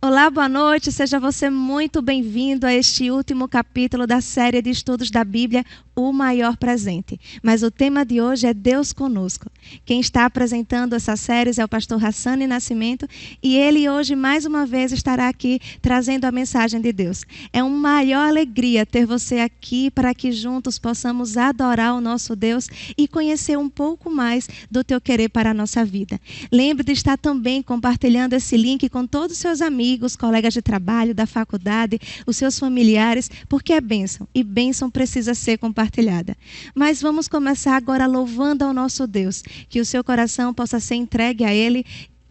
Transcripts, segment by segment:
Olá, boa noite, seja você muito bem-vindo a este último capítulo da série de estudos da Bíblia, O Maior Presente. Mas o tema de hoje é Deus Conosco. Quem está apresentando essas séries é o pastor Hassani Nascimento e ele hoje mais uma vez estará aqui trazendo a mensagem de Deus. É uma maior alegria ter você aqui para que juntos possamos adorar o nosso Deus e conhecer um pouco mais do teu querer para a nossa vida. Lembre de estar também compartilhando esse link com todos os seus amigos, colegas de trabalho, da faculdade, os seus familiares, porque é bênção e bênção precisa ser compartilhada. Mas vamos começar agora louvando ao nosso Deus, que o seu coração possa ser entregue a Ele,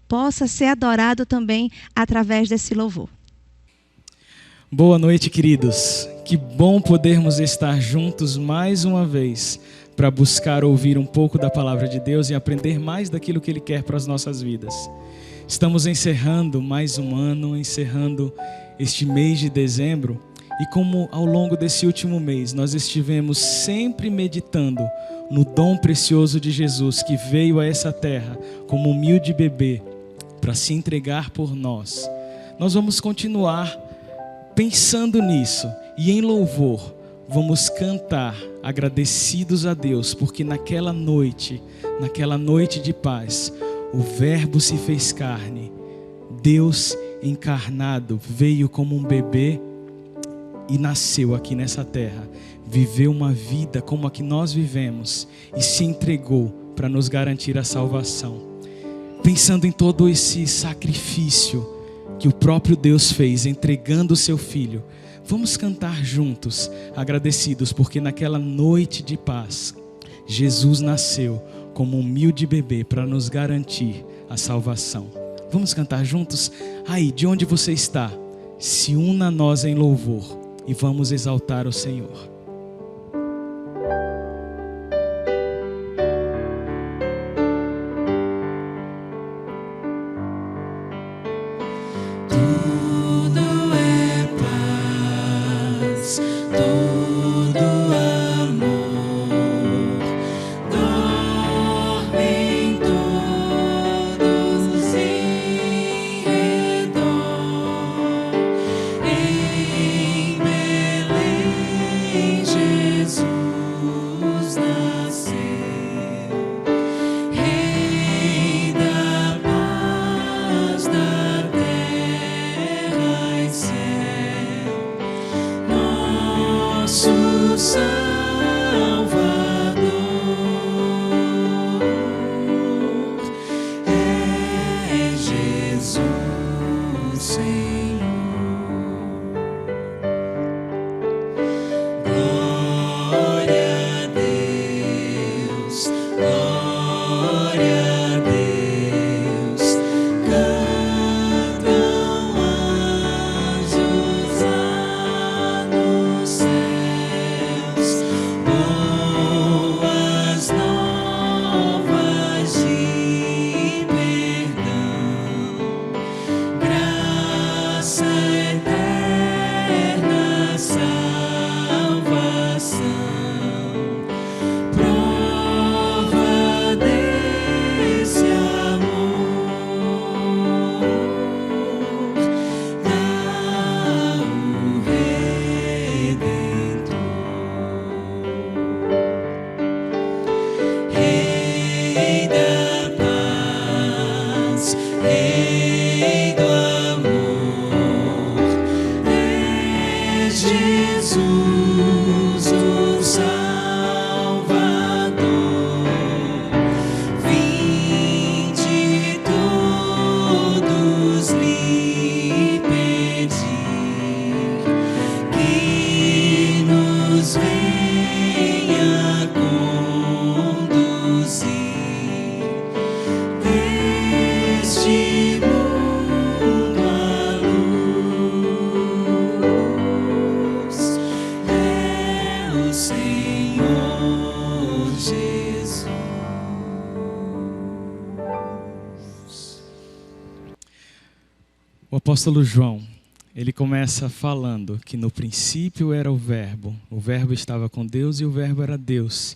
possa ser adorado também através desse louvor. Boa noite, queridos. Que bom podermos estar juntos mais uma vez para buscar ouvir um pouco da palavra de Deus e aprender mais daquilo que Ele quer para as nossas vidas. Estamos encerrando mais um ano, encerrando este mês de dezembro. E como ao longo desse último mês nós estivemos sempre meditando no dom precioso de Jesus que veio a essa terra como humilde bebê para se entregar por nós, nós vamos continuar pensando nisso e em louvor vamos cantar agradecidos a Deus, porque naquela noite de paz, o Verbo se fez carne, Deus encarnado veio como um bebê e nasceu aqui nessa terra, viveu uma vida como a que nós vivemos e se entregou para nos garantir a salvação. Pensando em todo esse sacrifício que o próprio Deus fez, entregando o seu Filho, vamos cantar juntos, agradecidos, porque naquela noite de paz, Jesus nasceu como um humilde bebê para nos garantir a salvação. Vamos cantar juntos? Aí, de onde você está, se una a nós em louvor e vamos exaltar o Senhor. O apóstolo João, ele começa falando que no princípio era o Verbo estava com Deus e o Verbo era Deus.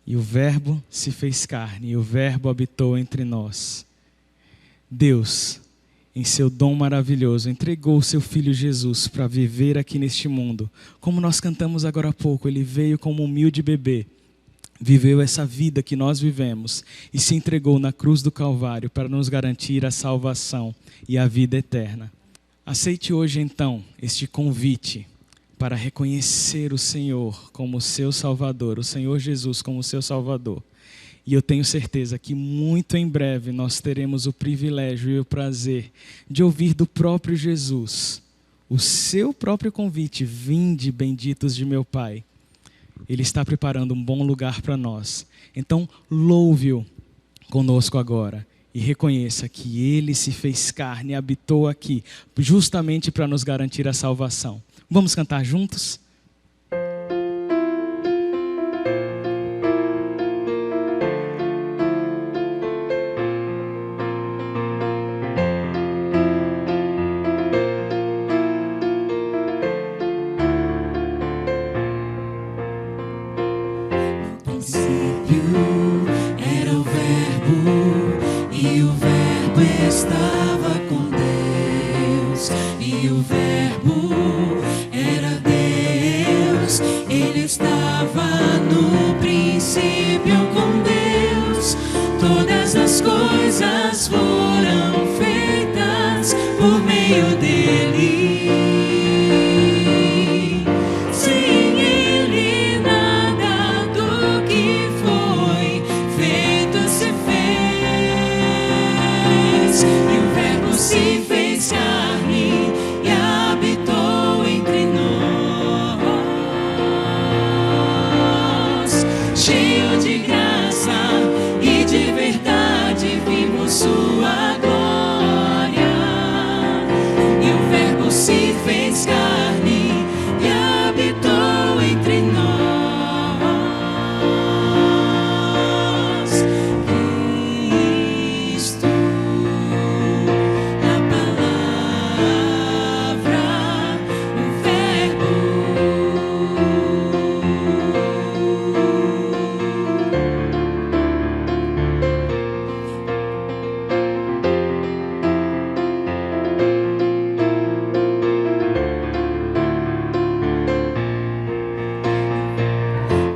E o Verbo se fez carne e o Verbo habitou entre nós. Deus em seu dom maravilhoso, entregou o seu Filho Jesus para viver aqui neste mundo. Como nós cantamos agora há pouco, ele veio como um humilde bebê, viveu essa vida que nós vivemos e se entregou na cruz do Calvário para nos garantir a salvação e a vida eterna. Aceite hoje então este convite para reconhecer o Senhor como seu Salvador, o Senhor Jesus como seu Salvador. E eu tenho certeza que muito em breve nós teremos o privilégio e o prazer de ouvir do próprio Jesus o seu próprio convite: vinde, benditos de meu Pai. Ele está preparando um bom lugar para nós. Então, louve-o conosco agora e reconheça que Ele se fez carne e habitou aqui, justamente para nos garantir a salvação. Vamos cantar juntos? Estava com Deus e o Verbo era Deus. Ele estava no princípio com Deus. Todas as coisas foram feitas por meio dele. Sem ele nada do que foi feito se fez. E o Verbo se fez carne e habitou entre nós. Cheio de graça e de verdade vimos sua glória. E o Verbo se fez carne e habitou entre nós. Cristo, a palavra, o Verbo.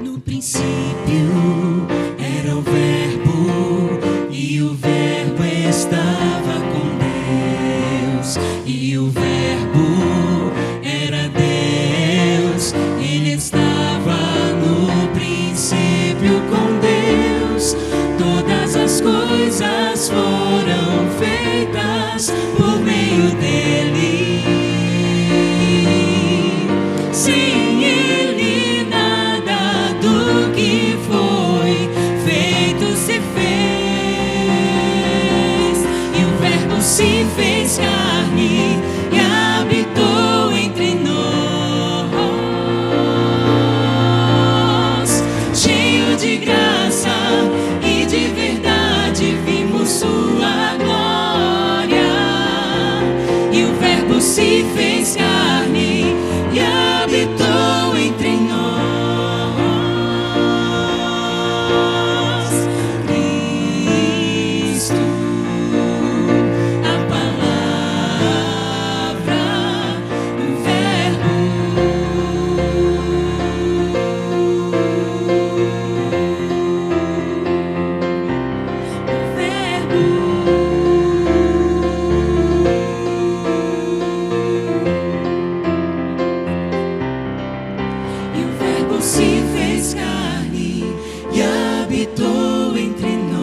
No princípio era o Verbo, e o Verbo estava com Deus, e o Verbo era Deus. Ele estava no princípio com Deus. Todas as coisas foram feitas por meio dele. Sem ele nada do que foi feito se fez. E o Verbo se fez carne e habitou entre nós. Cheio de graça e de verdade vimos sua glória. E o Verbo se fez carne e habitou entre nós. Cristo, a palavra, o Verbo. O Verbo. E o Verbo se fez carne e habitou entre nós.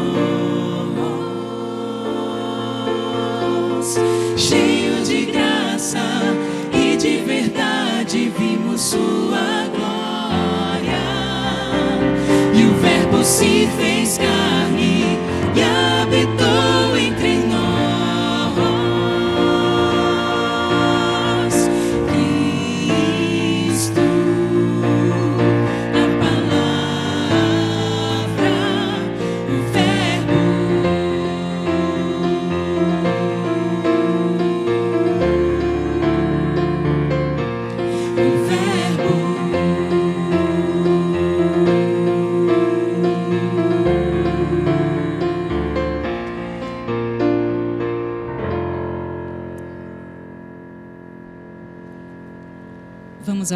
Cheio de graça e de verdade vimos sua glória. E o Verbo se fez carne e habitou entre nós. Cristo, a palavra, o Verbo. O Verbo.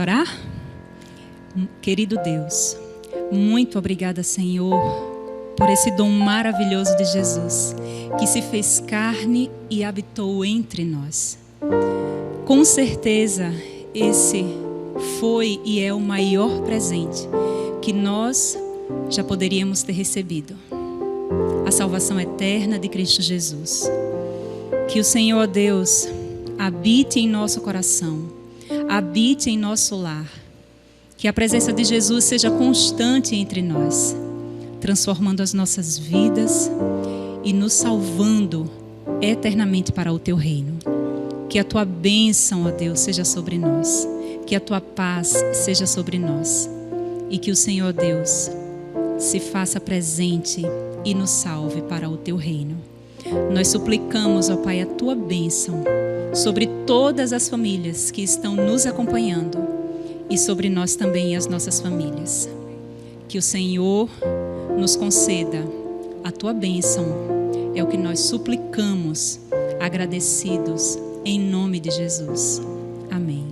orar? Querido Deus, muito obrigada, Senhor, por esse dom maravilhoso de Jesus, que se fez carne e habitou entre nós. Com certeza, esse foi e é o maior presente que nós já poderíamos ter recebido. A salvação eterna de Cristo Jesus. Que o Senhor Deus habite em nosso coração, habite em nosso lar. Que a presença de Jesus seja constante entre nós, transformando as nossas vidas e nos salvando eternamente para o Teu reino. Que a Tua bênção, ó Deus, seja sobre nós. Que a Tua paz seja sobre nós. E que o Senhor Deus se faça presente e nos salve para o Teu reino. Nós suplicamos, ó Pai, a Tua bênção sobre todas as famílias que estão nos acompanhando e sobre nós também e as nossas famílias. Que o Senhor nos conceda a Tua bênção. É o que nós suplicamos, agradecidos, em nome de Jesus. Amém.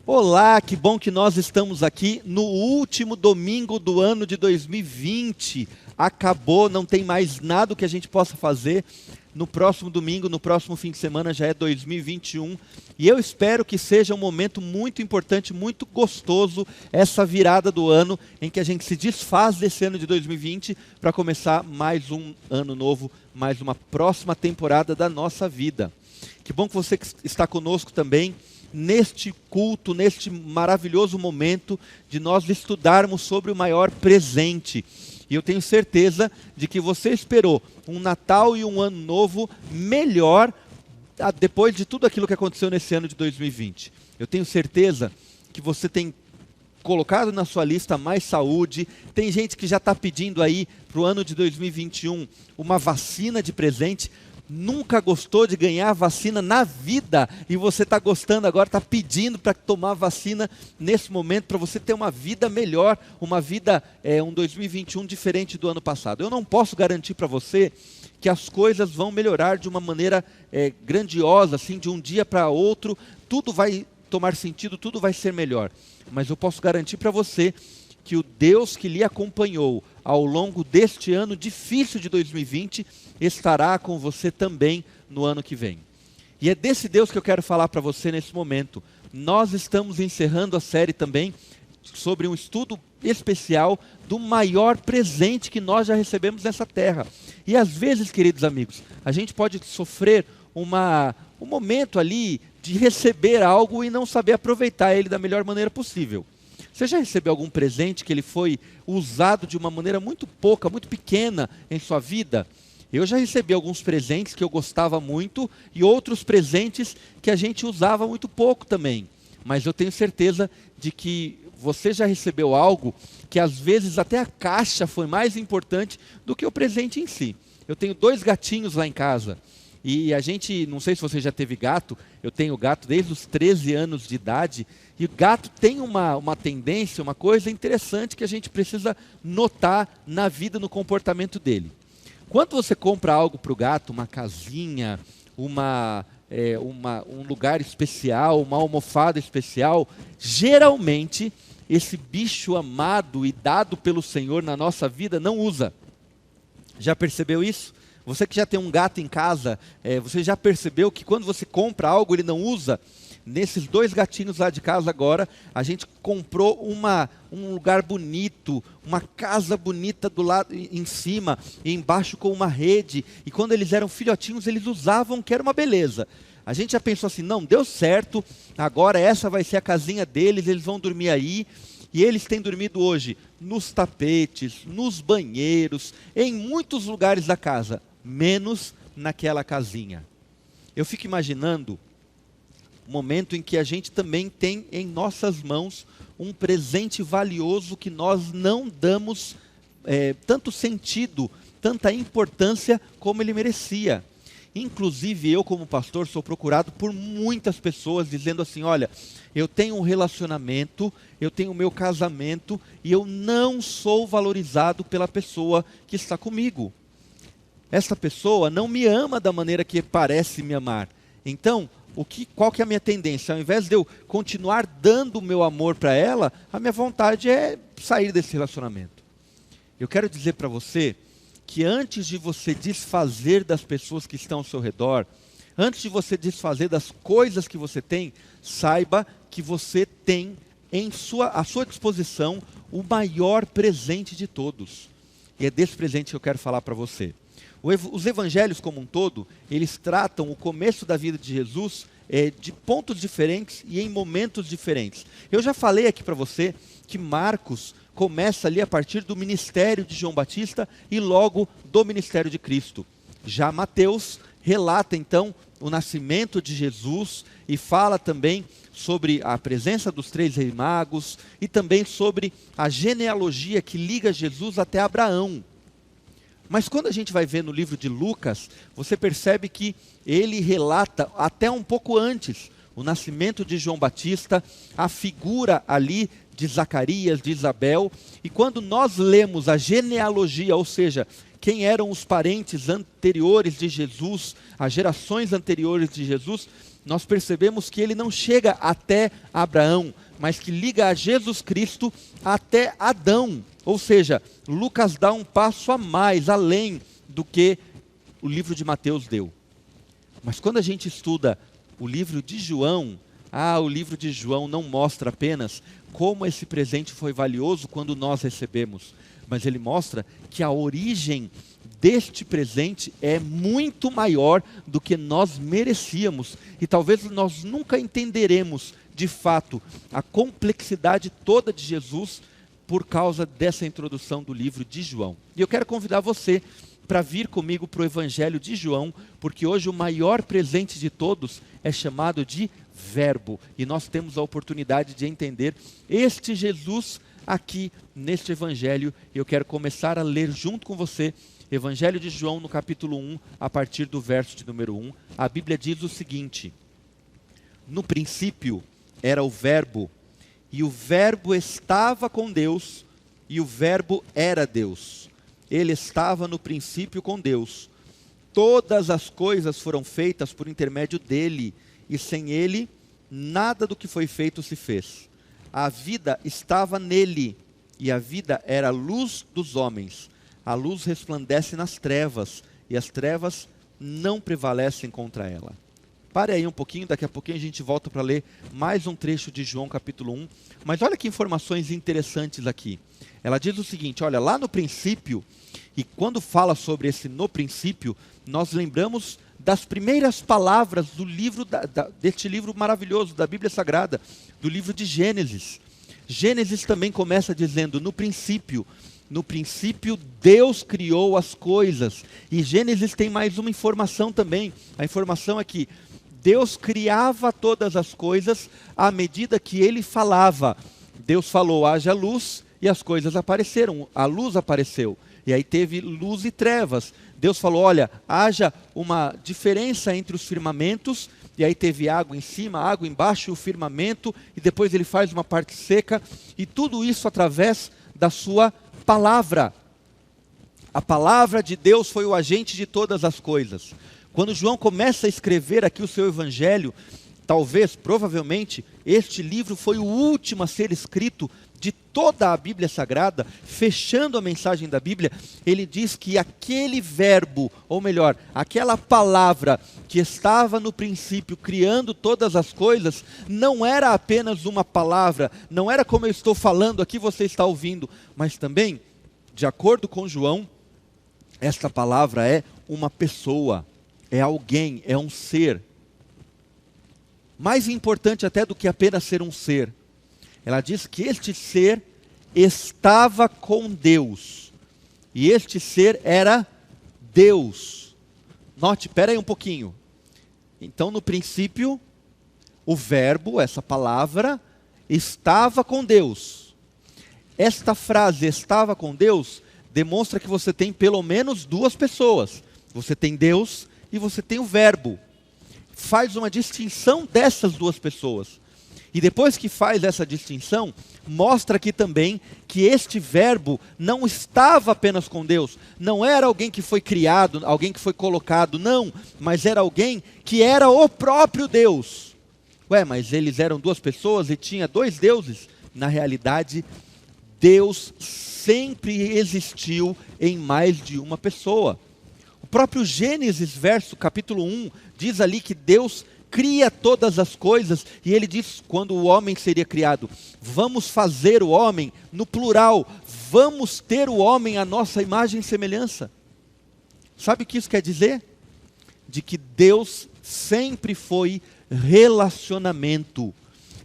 Olá, que bom que nós estamos aqui no último domingo do ano de 2020. Acabou, não tem mais nada que a gente possa fazer. No próximo domingo, no próximo fim de semana já é 2021. E eu espero que seja um momento muito importante, muito gostoso, essa virada do ano em que a gente se desfaz desse ano de 2020 para começar mais um ano novo, mais uma próxima temporada da nossa vida. Que bom que você está conosco também neste culto, neste maravilhoso momento de nós estudarmos sobre o maior presente. E eu tenho certeza de que você esperou um Natal e um Ano Novo melhor depois de tudo aquilo que aconteceu nesse ano de 2020. Eu tenho certeza que você tem colocado na sua lista mais saúde. Tem gente que já está pedindo aí para o ano de 2021 uma vacina de presente. Nunca gostou de ganhar vacina na vida e você está gostando agora, está pedindo para tomar vacina nesse momento para você ter uma vida melhor, uma vida, um 2021 diferente do ano passado. Eu não posso garantir para você que as coisas vão melhorar de uma maneira grandiosa, assim, de um dia para outro, tudo vai tomar sentido, tudo vai ser melhor. Mas eu posso garantir para você que o Deus que lhe acompanhou ao longo deste ano difícil de 2020 estará com você também no ano que vem. E é desse Deus que eu quero falar para você nesse momento. Nós estamos encerrando a série também sobre um estudo especial do maior presente que nós já recebemos nessa terra. E às vezes, queridos amigos, a gente pode sofrer um momento ali de receber algo e não saber aproveitar ele da melhor maneira possível. Você já recebeu algum presente que ele foi usado de uma maneira muito pouca, muito pequena em sua vida? Eu já recebi alguns presentes que eu gostava muito e outros presentes que a gente usava muito pouco também. Mas eu tenho certeza de que você já recebeu algo que às vezes até a caixa foi mais importante do que o presente em si. Eu tenho 2 gatinhos lá em casa. E a gente, não sei se você já teve gato, eu tenho gato desde os 13 anos de idade, e o gato tem uma tendência, uma coisa interessante que a gente precisa notar na vida, no comportamento dele. Quando você compra algo para o gato, uma casinha, um lugar especial, uma almofada especial, geralmente esse bicho amado e dado pelo Senhor na nossa vida não usa. Já percebeu isso? Você que já tem um gato em casa, você já percebeu que quando você compra algo, ele não usa? Nesses 2 gatinhos lá de casa agora, a gente comprou um lugar bonito, uma casa bonita do lado em cima, e embaixo com uma rede. E quando eles eram filhotinhos, eles usavam, que era uma beleza. A gente já pensou assim, não, deu certo, agora essa vai ser a casinha deles, eles vão dormir aí. E eles têm dormido hoje nos tapetes, nos banheiros, em muitos lugares da casa, menos naquela casinha. Eu fico imaginando o momento em que a gente também tem em nossas mãos um presente valioso que nós não damos tanto sentido, tanta importância como ele merecia. Inclusive eu, como pastor, sou procurado por muitas pessoas dizendo assim, olha, eu tenho um relacionamento, eu tenho o meu casamento e eu não sou valorizado pela pessoa que está comigo. essa pessoa não me ama da maneira que parece me amar. Então, qual que é a minha tendência? Ao invés de eu continuar dando o meu amor para ela, a minha vontade é sair desse relacionamento. Eu quero dizer para você que antes de você desfazer das pessoas que estão ao seu redor, antes de você desfazer das coisas que você tem, saiba que você tem à sua disposição o maior presente de todos. E é desse presente que eu quero falar para você. Os evangelhos como um todo, eles tratam o começo da vida de Jesus de pontos diferentes e em momentos diferentes. Eu já falei aqui para você que Marcos começa ali a partir do ministério de João Batista e logo do ministério de Cristo. Já Mateus relata então o nascimento de Jesus e fala também sobre a presença dos 3 reis magos e também sobre a genealogia que liga Jesus até Abraão. Mas quando a gente vai ver no livro de Lucas, você percebe que ele relata até um pouco antes o nascimento de João Batista, a figura ali de Zacarias, de Isabel. E quando nós lemos a genealogia, ou seja, quem eram os parentes anteriores de Jesus, as gerações anteriores de Jesus, nós percebemos que ele não chega até Abraão, mas que liga a Jesus Cristo até Adão. Ou seja, Lucas dá um passo a mais, além do que o livro de Mateus deu. Mas quando a gente estuda o livro de João, o livro de João não mostra apenas como esse presente foi valioso quando nós recebemos, mas ele mostra que a origem deste presente é muito maior do que nós merecíamos. E talvez nós nunca entenderemos, de fato, a complexidade toda de Jesus por causa dessa introdução do livro de João. E eu quero convidar você para vir comigo para o Evangelho de João, porque hoje o maior presente de todos é chamado de Verbo. E nós temos a oportunidade de entender este Jesus aqui neste Evangelho. Eu quero começar a ler junto com você Evangelho de João no capítulo 1, a partir do verso de número 1. A Bíblia diz o seguinte: no princípio era o Verbo, e o Verbo estava com Deus, e o Verbo era Deus. Ele estava no princípio com Deus. Todas as coisas foram feitas por intermédio dele, e sem ele, nada do que foi feito se fez. A vida estava nele, e a vida era a luz dos homens. A luz resplandece nas trevas, e as trevas não prevalecem contra ela. Pare aí um pouquinho, daqui a pouquinho a gente volta para ler mais um trecho de João capítulo 1. Mas olha que informações interessantes aqui. Ela diz o seguinte, olha, lá no princípio, e quando fala sobre esse no princípio, nós lembramos das primeiras palavras do livro, deste livro maravilhoso da Bíblia Sagrada, do livro de Gênesis. Gênesis também começa dizendo, no princípio Deus criou as coisas. E Gênesis tem mais uma informação também. A informação é que Deus criava todas as coisas à medida que ele falava. Deus falou, haja luz, e as coisas apareceram. A luz apareceu. E aí teve luz e trevas. Deus falou, olha, haja uma diferença entre os firmamentos. E aí teve água em cima, água embaixo, o firmamento. E depois ele faz uma parte seca. E tudo isso através da sua palavra. A palavra de Deus foi o agente de todas as coisas. Quando João começa a escrever aqui o seu evangelho, provavelmente, este livro foi o último a ser escrito de toda a Bíblia Sagrada. Fechando a mensagem da Bíblia, ele diz que aquele verbo, ou melhor, aquela palavra que estava no princípio criando todas as coisas, não era apenas uma palavra, não era como eu estou falando aqui, você está ouvindo, mas também, de acordo com João, esta palavra é uma pessoa, é alguém, é um ser. Mais importante até do que apenas ser um ser. Ela diz que este ser estava com Deus. E este ser era Deus. Note, espera aí um pouquinho. Então, no princípio, o verbo, essa palavra, estava com Deus. Esta frase, estava com Deus, demonstra que você tem pelo menos duas pessoas. Você tem Deus e você tem o verbo. Faz uma distinção dessas duas pessoas. E depois que faz essa distinção, mostra aqui também que este verbo não estava apenas com Deus, não era alguém que foi criado, alguém que foi colocado, não, mas era alguém que era o próprio Deus. Ué, mas eles eram duas pessoas e tinha dois deuses? Na realidade, Deus sempre existiu em mais de uma pessoa. O próprio Gênesis, capítulo 1, diz ali que Deus cria todas as coisas, e ele diz, quando o homem seria criado, vamos fazer o homem, no plural, vamos ter o homem à nossa imagem e semelhança. Sabe o que isso quer dizer? De que Deus sempre foi relacionamento.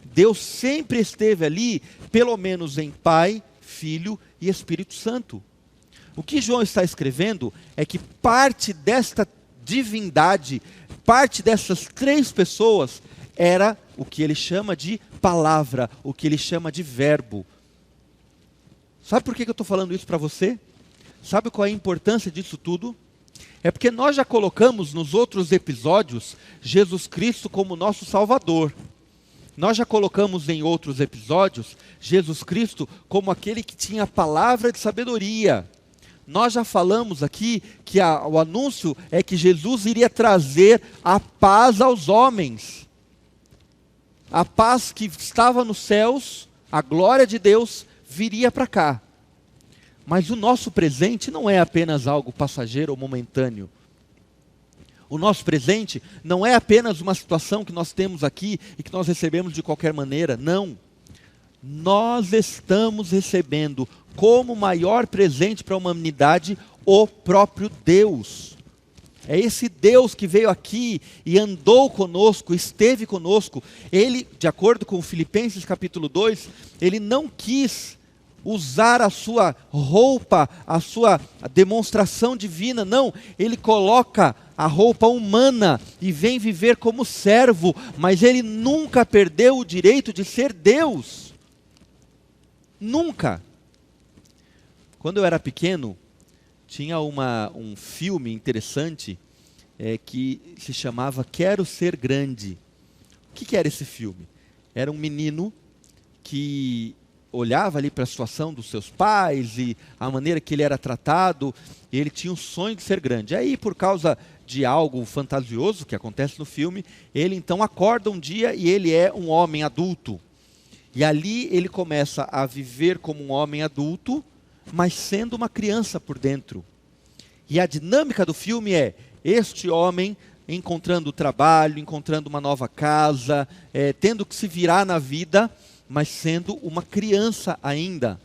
Deus sempre esteve ali, pelo menos em Pai, Filho e Espírito Santo. O que João está escrevendo é que parte desta divindade, parte dessas três pessoas, era o que ele chama de palavra, o que ele chama de verbo. Sabe por que eu estou falando isso para você? Sabe qual é a importância disso tudo? É porque nós já colocamos nos outros episódios Jesus Cristo como nosso Salvador. Nós já colocamos em outros episódios Jesus Cristo como aquele que tinha a palavra de sabedoria. Nós já falamos aqui que o anúncio é que Jesus iria trazer a paz aos homens. A paz que estava nos céus, a glória de Deus, viria para cá. Mas o nosso presente não é apenas algo passageiro ou momentâneo. O nosso presente não é apenas uma situação que nós temos aqui e que nós recebemos de qualquer maneira. Não. Nós estamos recebendo como maior presente para a humanidade o próprio Deus. É esse Deus que veio aqui e andou conosco, esteve conosco. Ele, de acordo com Filipenses capítulo 2, ele não quis usar a sua roupa, a sua demonstração divina, não. Ele coloca a roupa humana e vem viver como servo, mas ele nunca perdeu o direito de ser Deus. Nunca. Quando eu era pequeno, tinha um filme interessante que se chamava Quero Ser Grande. O que era esse filme? Era um menino que olhava ali para a situação dos seus pais e a maneira que ele era tratado, e ele tinha um sonho de ser grande. Aí, por causa de algo fantasioso que acontece no filme, ele então acorda um dia e ele é um homem adulto. E ali ele começa a viver como um homem adulto, mas sendo uma criança por dentro. E a dinâmica do filme é este homem encontrando trabalho, encontrando uma nova casa, tendo que se virar na vida, mas sendo uma criança ainda.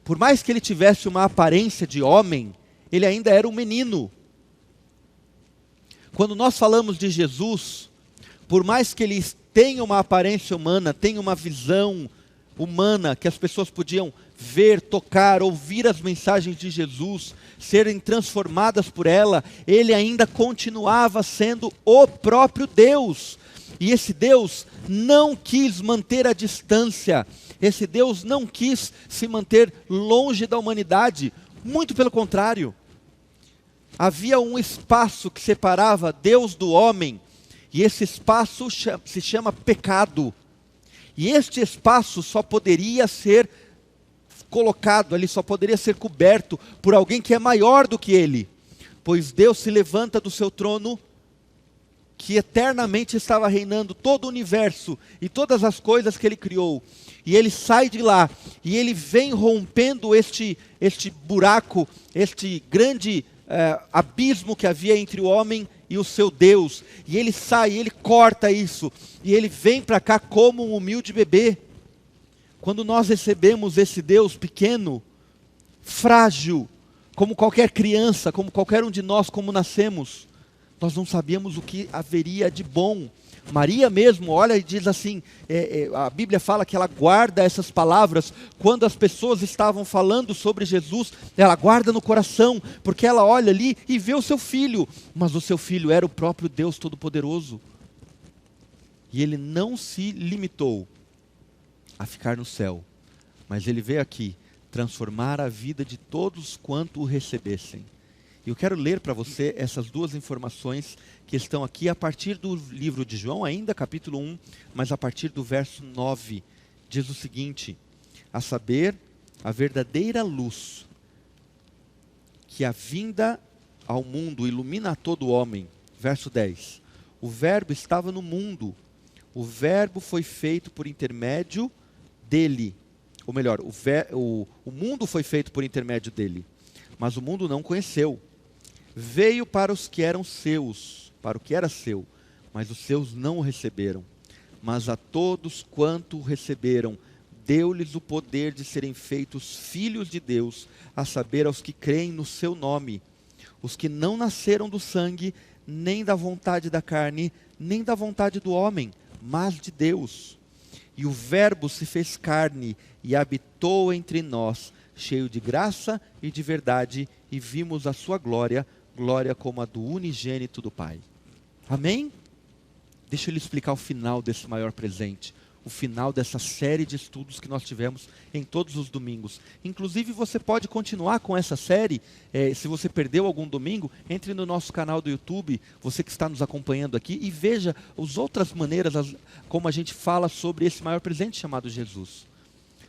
Por mais que ele tivesse uma aparência de homem, ele ainda era um menino. Quando nós falamos de Jesus, por mais que ele tenha uma aparência humana, tenha uma visão humana, que as pessoas podiam ver, tocar, ouvir as mensagens de Jesus, serem transformadas por ela, ele ainda continuava sendo o próprio Deus. E esse Deus não quis manter a distância, esse Deus não quis se manter longe da humanidade, muito pelo contrário. Havia um espaço que separava Deus do homem, e esse espaço se chama pecado. E este espaço só poderia ser colocado ali, só poderia ser coberto por alguém que é maior do que ele. Pois Deus se levanta do seu trono, que eternamente estava reinando todo o universo e todas as coisas que ele criou. E ele sai de lá, e ele vem rompendo este buraco, este grande abismo que havia entre o homem e o seu Deus. E ele sai, ele corta isso, e ele vem para cá como um humilde bebê. Quando nós recebemos esse Deus pequeno, frágil, como qualquer criança, como qualquer um de nós, como nascemos, nós não sabíamos o que haveria de bom. Maria mesmo olha e diz assim, a Bíblia fala que ela guarda essas palavras, quando as pessoas estavam falando sobre Jesus, ela guarda no coração, porque ela olha ali e vê o seu filho, mas o seu filho era o próprio Deus Todo-Poderoso. E ele não se limitou a ficar no céu, mas ele veio aqui transformar a vida de todos quanto o recebessem. E eu quero ler para você essas duas informações que estão aqui a partir do livro de João, ainda capítulo 1, mas a partir do verso 9, diz o seguinte: a saber, a verdadeira luz, que a vinda ao mundo ilumina a todo homem. Verso 10. O verbo estava no mundo, o verbo foi feito por intermédio dele. Ou melhor, o mundo foi feito por intermédio dele, mas o mundo não conheceu. Veio para os que eram seus, para o que era seu, mas os seus não o receberam. Mas a todos quanto o receberam, deu-lhes o poder de serem feitos filhos de Deus, a saber, aos que creem no seu nome, os que não nasceram do sangue, nem da vontade da carne, nem da vontade do homem, mas de Deus. E o verbo se fez carne e habitou entre nós, cheio de graça e de verdade, e vimos a sua glória, glória como a do unigênito do Pai. Amém? Deixa eu lhe explicar o final desse maior presente, o final dessa série de estudos que nós tivemos em todos os domingos. Inclusive você pode continuar com essa série, se você perdeu algum domingo, entre no nosso canal do YouTube, você que está nos acompanhando aqui, e veja as outras maneiras como a gente fala sobre esse maior presente chamado Jesus.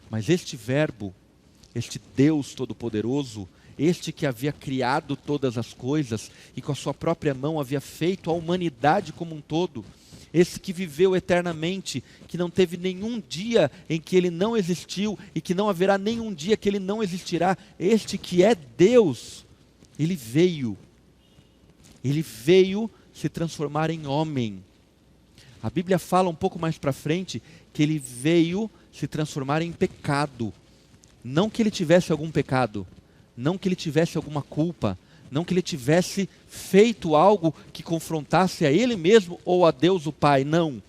Mas este verbo, este Deus Todo-Poderoso, este que havia criado todas as coisas e com a sua própria mão havia feito a humanidade como um todo, esse que viveu eternamente, que não teve nenhum dia em que ele não existiu e que não haverá nenhum dia que ele não existirá, este que é Deus, ele veio se transformar em homem. A Bíblia fala um pouco mais para frente que ele veio se transformar em pecado. Não que ele tivesse algum pecado, não que ele tivesse alguma culpa, não que ele tivesse feito algo que confrontasse a ele mesmo ou a Deus o Pai, não.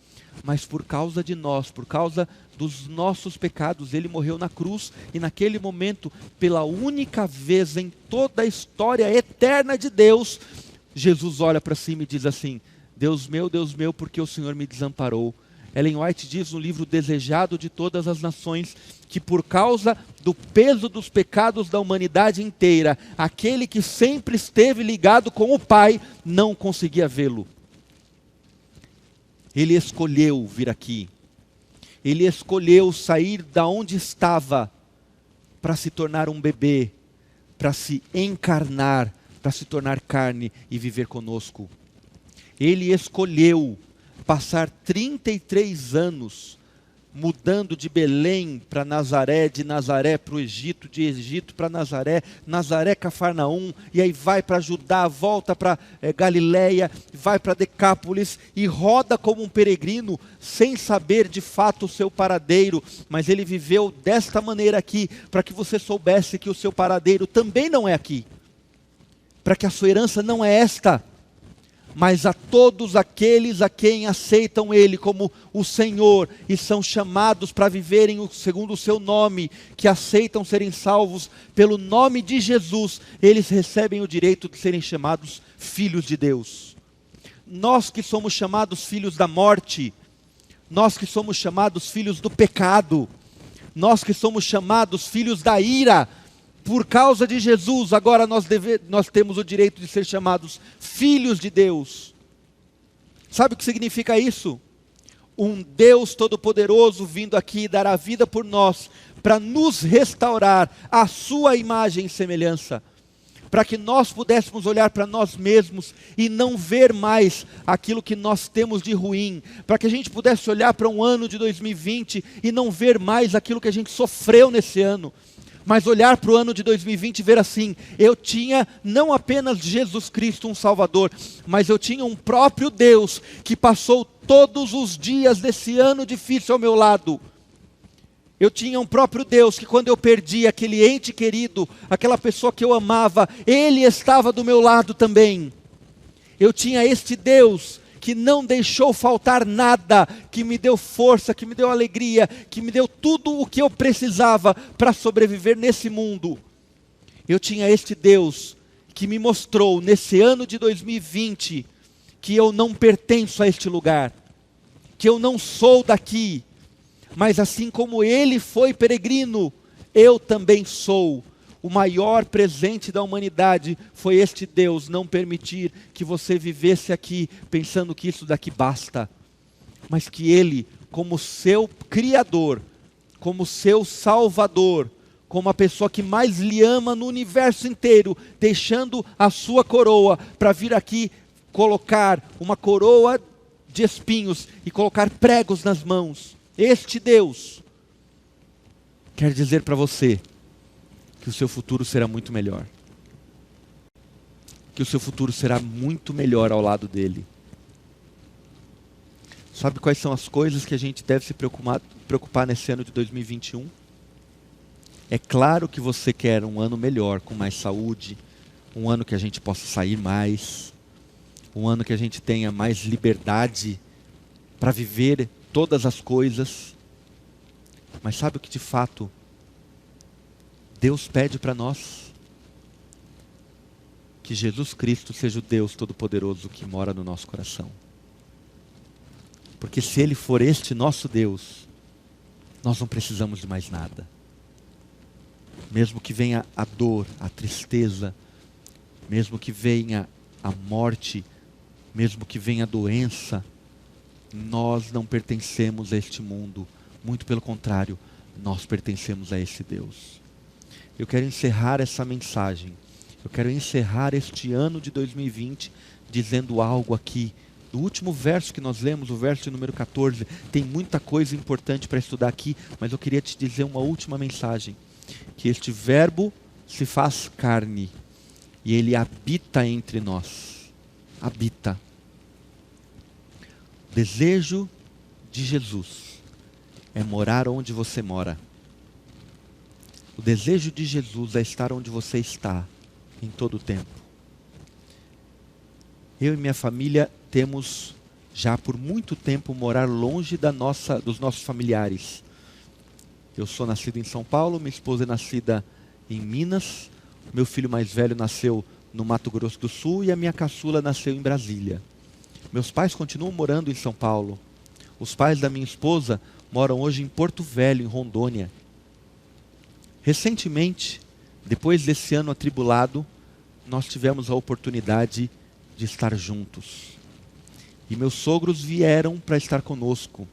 Mas por causa de nós, por causa dos nossos pecados, ele morreu na cruz e naquele momento, pela única vez em toda a história eterna de Deus, Jesus olha para cima e diz assim: Deus meu, porque o Senhor me desamparou. Ellen White diz no livro Desejado de Todas as Nações, que por causa do peso dos pecados da humanidade inteira, aquele que sempre esteve ligado com o Pai, não conseguia vê-lo. Ele escolheu vir aqui. Ele escolheu sair da onde estava para se tornar um bebê, para se encarnar, para se tornar carne e viver conosco. Ele escolheu passar 33 anos mudando de Belém para Nazaré, de Nazaré para o Egito, de Egito para Nazaré, Nazaré, Cafarnaum, e aí vai para Judá, volta para Galiléia, vai para Decápolis e roda como um peregrino, sem saber de fato o seu paradeiro, mas ele viveu desta maneira aqui, para que você soubesse que o seu paradeiro também não é aqui, para que a sua herança não é esta, mas a todos aqueles a quem aceitam Ele como o Senhor e são chamados para viverem segundo o seu nome, que aceitam serem salvos pelo nome de Jesus, eles recebem o direito de serem chamados filhos de Deus. Nós que somos chamados filhos da morte, nós que somos chamados filhos do pecado, nós que somos chamados filhos da ira, por causa de Jesus, agora nós temos o direito de ser chamados filhos de Deus. Sabe o que significa isso? Um Deus Todo-Poderoso vindo aqui dar a vida por nós, para nos restaurar à sua imagem e semelhança, para que nós pudéssemos olhar para nós mesmos e não ver mais aquilo que nós temos de ruim, para que a gente pudesse olhar para um ano de 2020 e não ver mais aquilo que a gente sofreu nesse ano, mas olhar para o ano de 2020 e ver assim: eu tinha não apenas Jesus Cristo, um Salvador, mas eu tinha um próprio Deus que passou todos os dias desse ano difícil ao meu lado. Eu tinha um próprio Deus que quando eu perdi aquele ente querido, aquela pessoa que eu amava, Ele estava do meu lado também. Eu tinha este Deus que não deixou faltar nada, que me deu força, que me deu alegria, que me deu tudo o que eu precisava para sobreviver nesse mundo. Eu tinha este Deus que me mostrou nesse ano de 2020 que eu não pertenço a este lugar, que eu não sou daqui, mas assim como Ele foi peregrino, eu também sou. O maior presente da humanidade foi este Deus não permitir que você vivesse aqui pensando que isso daqui basta, mas que Ele, como seu Criador, como seu Salvador, como a pessoa que mais lhe ama no universo inteiro, deixando a sua coroa para vir aqui colocar uma coroa de espinhos e colocar pregos nas mãos. Este Deus quer dizer para você que o seu futuro será muito melhor. Que o seu futuro será muito melhor ao lado dele. Sabe quais são as coisas que a gente deve se preocupar nesse ano de 2021? É claro que você quer um ano melhor, com mais saúde, um ano que a gente possa sair mais, um ano que a gente tenha mais liberdade para viver todas as coisas. Mas sabe o que de fato Deus pede para nós? Que Jesus Cristo seja o Deus Todo-Poderoso que mora no nosso coração. Porque se Ele for este nosso Deus, nós não precisamos de mais nada. Mesmo que venha a dor, a tristeza, mesmo que venha a morte, mesmo que venha a doença, nós não pertencemos a este mundo. Muito pelo contrário, nós pertencemos a esse Deus. Eu quero encerrar essa mensagem. Eu quero encerrar este ano de 2020 dizendo algo aqui. Do último verso que nós lemos, o verso de número 14, tem muita coisa importante para estudar aqui, mas eu queria te dizer uma última mensagem. Que este verbo se faz carne e ele habita entre nós. Habita. O desejo de Jesus é morar onde você mora. O desejo de Jesus é estar onde você está em todo o tempo. Eu e minha família temos já por muito tempo morar longe dos nossos familiares. Eu sou nascido em São Paulo, minha esposa é nascida em Minas, meu filho mais velho nasceu no Mato Grosso do Sul e a minha caçula nasceu em Brasília. Meus pais continuam morando em São Paulo. Os pais da minha esposa moram hoje em Porto Velho, em Rondônia. Recentemente, depois desse ano atribulado, nós tivemos a oportunidade de estar juntos. E meus sogros vieram para estar conosco.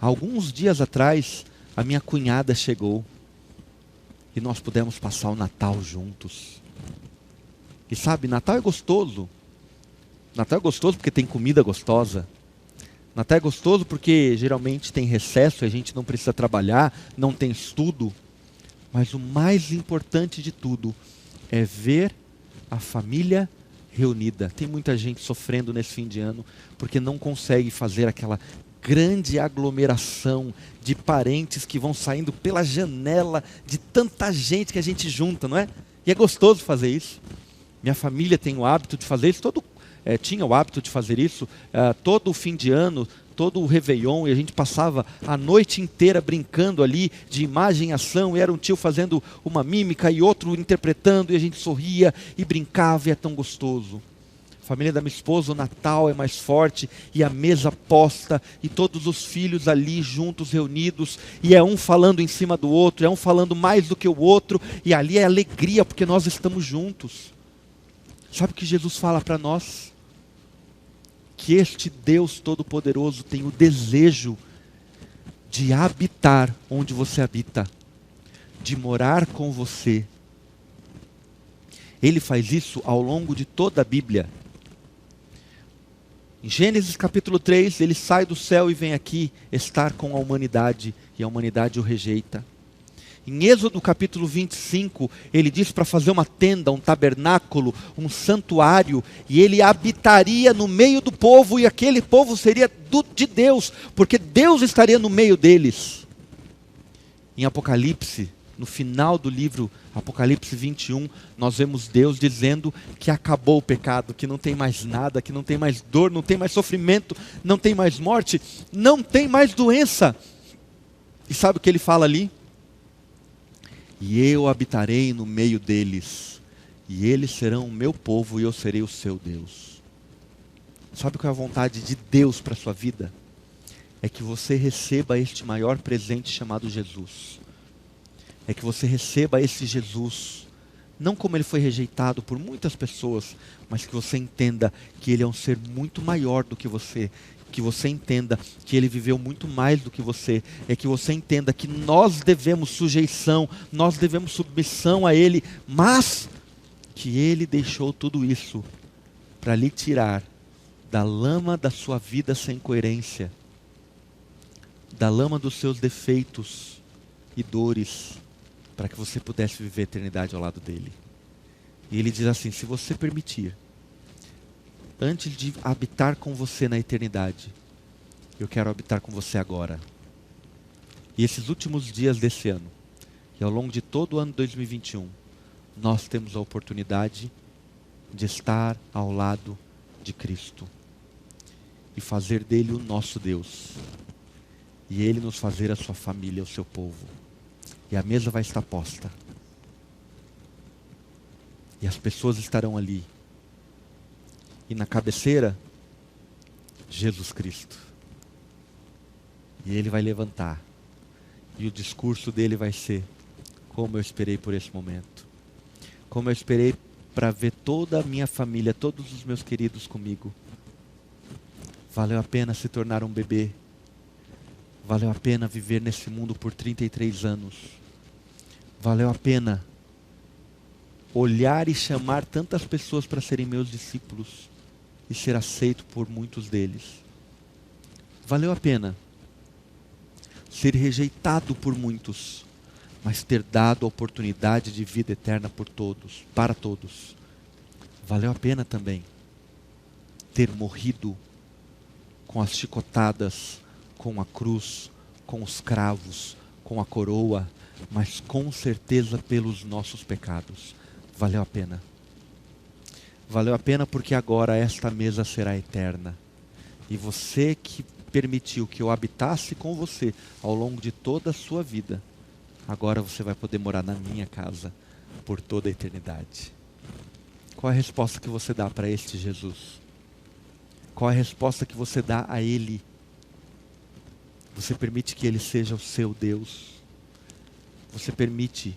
Há alguns dias atrás, a minha cunhada chegou e nós pudemos passar o Natal juntos. E sabe, Natal é gostoso. Natal é gostoso porque tem comida gostosa. Natal é gostoso porque geralmente tem recesso e a gente não precisa trabalhar, não tem estudo. Mas o mais importante de tudo é ver a família reunida. Tem muita gente sofrendo nesse fim de ano porque não consegue fazer aquela grande aglomeração de parentes que vão saindo pela janela de tanta gente que a gente junta, não é? E é gostoso fazer isso. Minha família tem o hábito de fazer isso, tinha o hábito de fazer isso todo o fim de ano, todo o Réveillon, e a gente passava a noite inteira brincando ali de imagem e ação, e era um tio fazendo uma mímica e outro interpretando, e a gente sorria e brincava, e é tão gostoso. Família da minha esposa, o Natal é mais forte, e a mesa posta, e todos os filhos ali juntos, reunidos, e é um falando em cima do outro, é um falando mais do que o outro, e ali é alegria, porque nós estamos juntos. Sabe o que Jesus fala para nós? Que este Deus Todo-Poderoso tem o desejo de habitar onde você habita, de morar com você. Ele faz isso ao longo de toda a Bíblia. Em Gênesis capítulo 3, ele sai do céu e vem aqui estar com a humanidade, e a humanidade o rejeita. Em Êxodo capítulo 25, ele diz para fazer uma tenda, um tabernáculo, um santuário, e ele habitaria no meio do povo, e aquele povo seria de Deus, porque Deus estaria no meio deles. Em Apocalipse, no final do livro Apocalipse 21, nós vemos Deus dizendo que acabou o pecado, que não tem mais nada, que não tem mais dor, não tem mais sofrimento, não tem mais morte, não tem mais doença. E sabe o que ele fala ali? E eu habitarei no meio deles, e eles serão o meu povo, e eu serei o seu Deus. Sabe qual é a vontade de Deus para a sua vida? É que você receba este maior presente chamado Jesus. É que você receba esse Jesus, não como ele foi rejeitado por muitas pessoas, mas que você entenda que ele é um ser muito maior do que você, que você entenda que Ele viveu muito mais do que você, é que você entenda que nós devemos sujeição, nós devemos submissão a Ele, mas que Ele deixou tudo isso para lhe tirar da lama da sua vida sem coerência, da lama dos seus defeitos e dores, para que você pudesse viver a eternidade ao lado dele. E ele diz assim: se você permitir, antes de habitar com você na eternidade, eu quero habitar com você agora. E esses últimos dias desse ano, e ao longo de todo o ano 2021, nós temos a oportunidade de estar ao lado de Cristo e fazer dele o nosso Deus, e ele nos fazer a sua família, o seu povo. E a mesa vai estar posta, e as pessoas estarão ali, e na cabeceira, Jesus Cristo. E ele vai levantar, e o discurso dele vai ser: como eu esperei por esse momento, como eu esperei para ver toda a minha família, todos os meus queridos comigo. Valeu a pena se tornar um bebê, valeu a pena viver nesse mundo por 33 anos, valeu a pena olhar e chamar tantas pessoas para serem meus discípulos e ser aceito por muitos deles. Valeu a pena ser rejeitado por muitos, mas ter dado a oportunidade de vida eterna por todos, para todos. Valeu a pena também ter morrido com as chicotadas, com a cruz, com os cravos, com a coroa, mas com certeza pelos nossos pecados. Valeu a pena. Valeu a pena porque agora esta mesa será eterna. E você que permitiu que eu habitasse com você ao longo de toda a sua vida, agora você vai poder morar na minha casa por toda a eternidade. Qual é a resposta que você dá para este Jesus? Qual é a resposta que você dá a Ele? Você permite que Ele seja o seu Deus? Você permite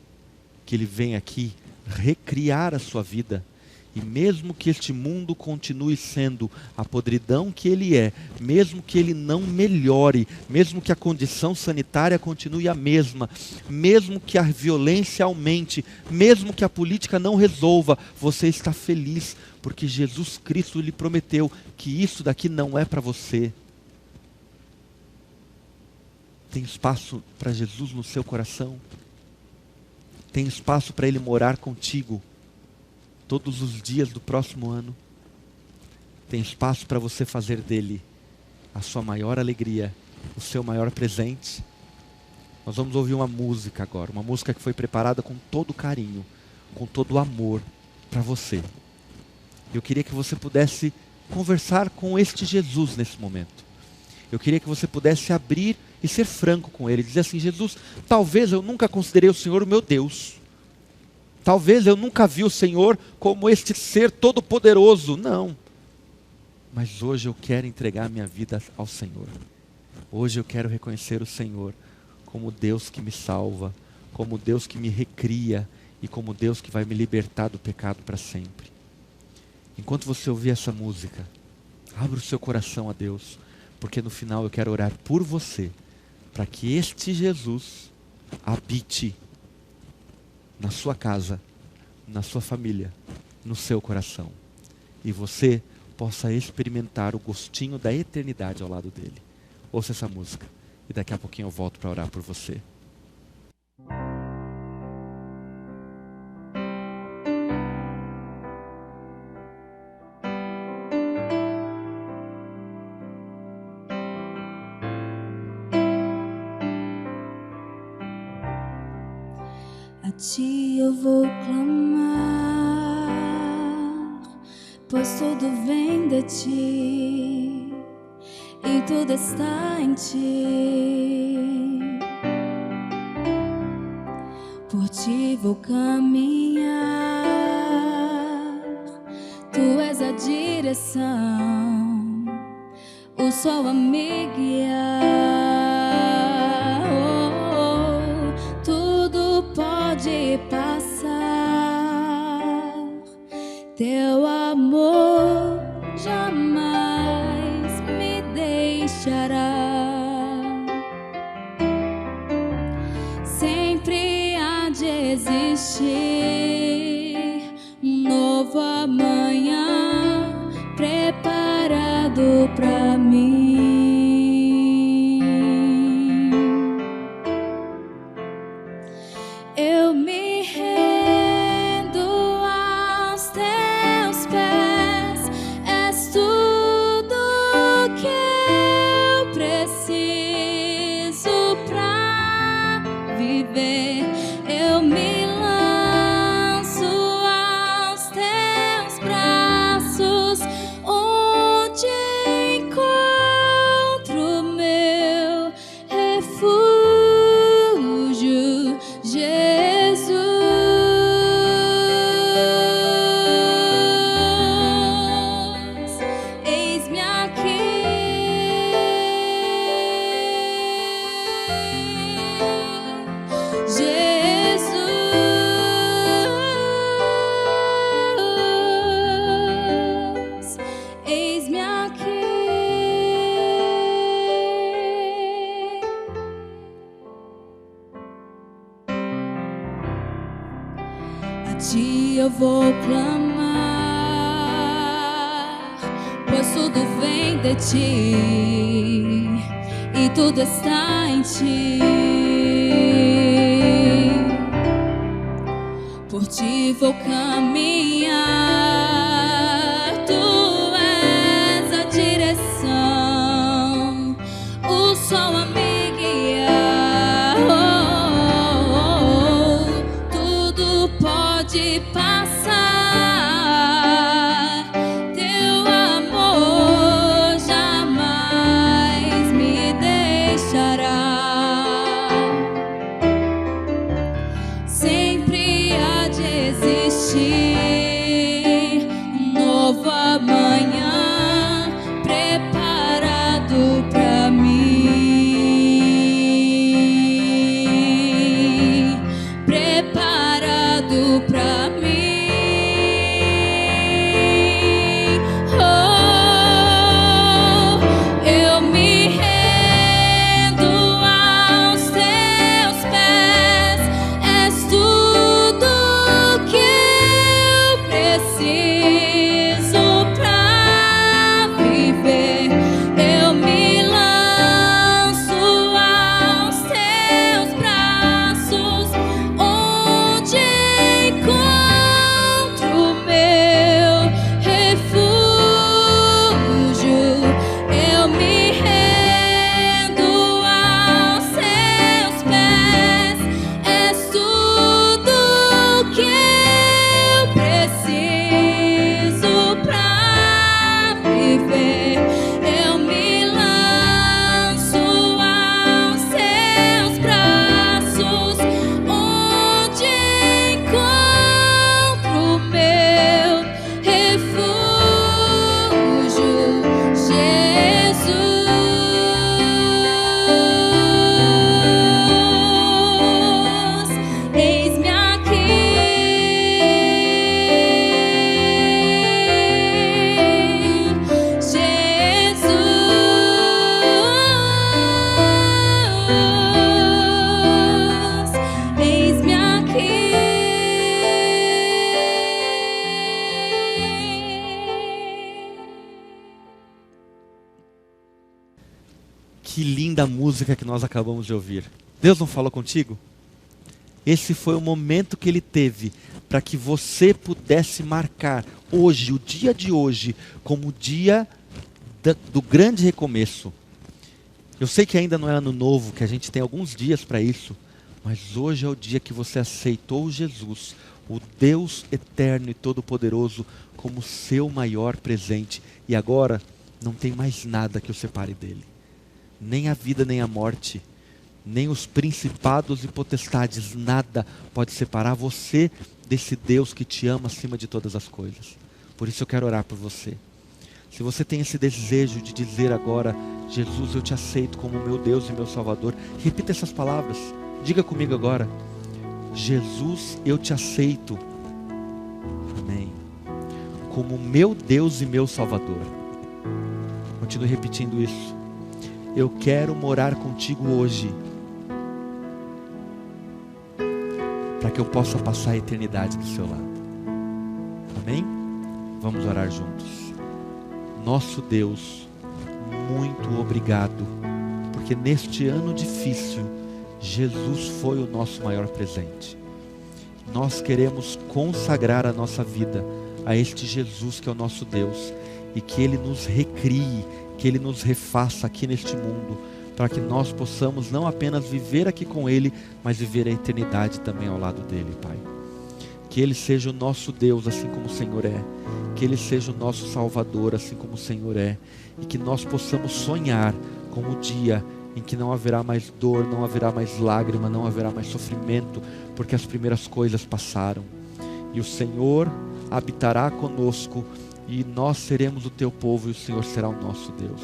que Ele venha aqui recriar a sua vida? E mesmo que este mundo continue sendo a podridão que ele é, mesmo que ele não melhore, mesmo que a condição sanitária continue a mesma, mesmo que a violência aumente, mesmo que a política não resolva, você está feliz, porque Jesus Cristo lhe prometeu que isso daqui não é para você. Tem espaço para Jesus no seu coração? Tem espaço para Ele morar contigo todos os dias do próximo ano? Tem espaço para você fazer dele a sua maior alegria, o seu maior presente? Nós vamos ouvir uma música agora, uma música que foi preparada com todo carinho, com todo amor para você. Eu queria que você pudesse conversar com este Jesus nesse momento. Eu queria que você pudesse abrir e ser franco com Ele, dizer assim: Jesus, talvez eu nunca considerei o Senhor o meu Deus. Talvez eu nunca vi o Senhor como este ser todo-poderoso. Não. Mas hoje eu quero entregar a minha vida ao Senhor. Hoje eu quero reconhecer o Senhor como Deus que me salva, como Deus que me recria e como Deus que vai me libertar do pecado para sempre. Enquanto você ouvir essa música, abra o seu coração a Deus, porque no final eu quero orar por você, para que este Jesus habite na sua casa, na sua família, no seu coração. E você possa experimentar o gostinho da eternidade ao lado dele. Ouça essa música e daqui a pouquinho eu volto para orar por você. A ti eu vou clamar, pois tudo vem de ti e tudo está em ti. Por ti vou caminhar, tu és a direção, o sol a me guiar. Pode passar, teu amor jamais me deixará. existir um novo amanhã preparado pra mim. Eu me rendo aos teus pés, és tudo que eu preciso pra viver. Eu me lanço aos teus braços, onde encontro meu refúgio, Jesus. Eis-me aqui, Jesus. Eis-me aqui. A ti eu vou clamar, pois tudo vem de ti e tudo está em ti. Por ti vou caminhar, tu és a direção, o sol a me guiar. Tudo pode passar, teu amor jamais me deixará. Sempre há de existir um novo amanhã preparado pra mim, preparado pra mim. Oh, eu me rendo aos teus pés, és tudo que eu preciso pra viver. Eu me lanço aos teus braços, onde encontro meu refúgio. Eu me rendo aos teus pés, és tudo que eu preciso pra viver. Eu me lanço aos teus braços, onde encontro meu refúgio, Jesus. Eis-me aqui, Jesus. Eis-me aqui. Que linda música que nós acabamos de ouvir. Deus não falou contigo? Esse foi o momento que Ele teve para que você pudesse marcar hoje, o dia de hoje, como o dia do grande recomeço. Eu sei que ainda não é ano novo, que a gente tem alguns dias para isso, mas hoje é o dia que você aceitou Jesus, o Deus eterno e todo-poderoso, como seu maior presente. E agora não tem mais nada que o separe dele. Nem a vida, nem a morte, nem os principados e potestades, nada pode separar você desse Deus que te ama acima de todas as coisas. Por isso eu quero orar por você. Se você tem esse desejo de dizer agora: Jesus, eu te aceito como meu Deus e meu Salvador, repita essas palavras, diga comigo agora: Jesus, eu te aceito, amém, como meu Deus e meu Salvador. Continue repetindo isso. Eu quero morar contigo hoje. para que eu possa passar a eternidade do seu lado. Amém? Vamos orar juntos. Nosso Deus, muito obrigado, porque neste ano difícil, Jesus foi o nosso maior presente. Nós queremos consagrar a nossa vida a este Jesus que é o nosso Deus, e que Ele nos recrie, que Ele nos refaça aqui neste mundo, para que nós possamos não apenas viver aqui com Ele, mas viver a eternidade também ao lado dEle, Pai. Que Ele seja o nosso Deus, assim como o Senhor é. Que Ele seja o nosso Salvador, assim como o Senhor é. E que nós possamos sonhar com o dia em que não haverá mais dor, não haverá mais lágrima, não haverá mais sofrimento, porque as primeiras coisas passaram. E o Senhor habitará conosco, e nós seremos o Teu povo, e o Senhor será o nosso Deus.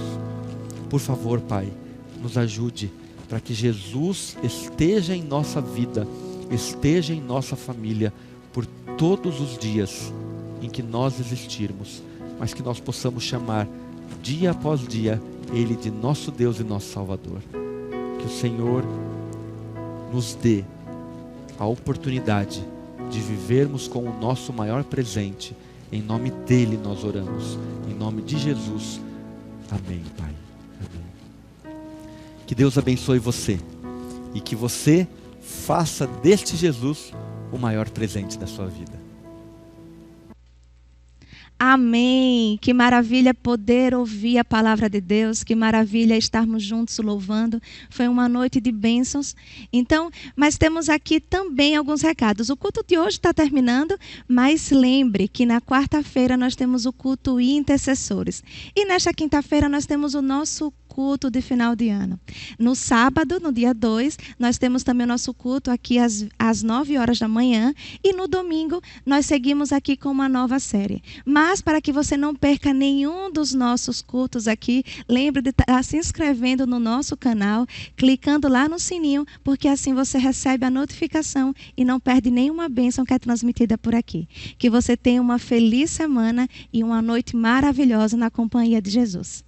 Por favor, Pai, nos ajude para que Jesus esteja em nossa vida, esteja em nossa família, por todos os dias em que nós existirmos, mas que nós possamos chamar dia após dia Ele de nosso Deus e nosso Salvador. Que o Senhor nos dê a oportunidade de vivermos com o nosso maior presente. Em nome dEle nós oramos, em nome de Jesus. Amém, Pai. Amém. Que Deus abençoe você e que você faça deste Jesus o maior presente da sua vida. Amém. Que maravilha poder ouvir a palavra de Deus. Que maravilha estarmos juntos louvando. Foi uma noite de bênçãos. Então, mas temos aqui também alguns recados. O culto de hoje está terminando, mas lembre que na quarta-feira nós temos o culto Intercessores. E nesta quinta-feira nós temos o nosso culto de final de ano. No sábado, no dia 2, nós temos também o nosso culto aqui às 9 horas da manhã. E no domingo, nós seguimos aqui com uma nova série. Mas, para que você não perca nenhum dos nossos cultos aqui, lembre de estar se inscrevendo no nosso canal, clicando lá no sininho, porque assim você recebe a notificação e não perde nenhuma bênção que é transmitida por aqui. Que você tenha uma feliz semana e uma noite maravilhosa na companhia de Jesus.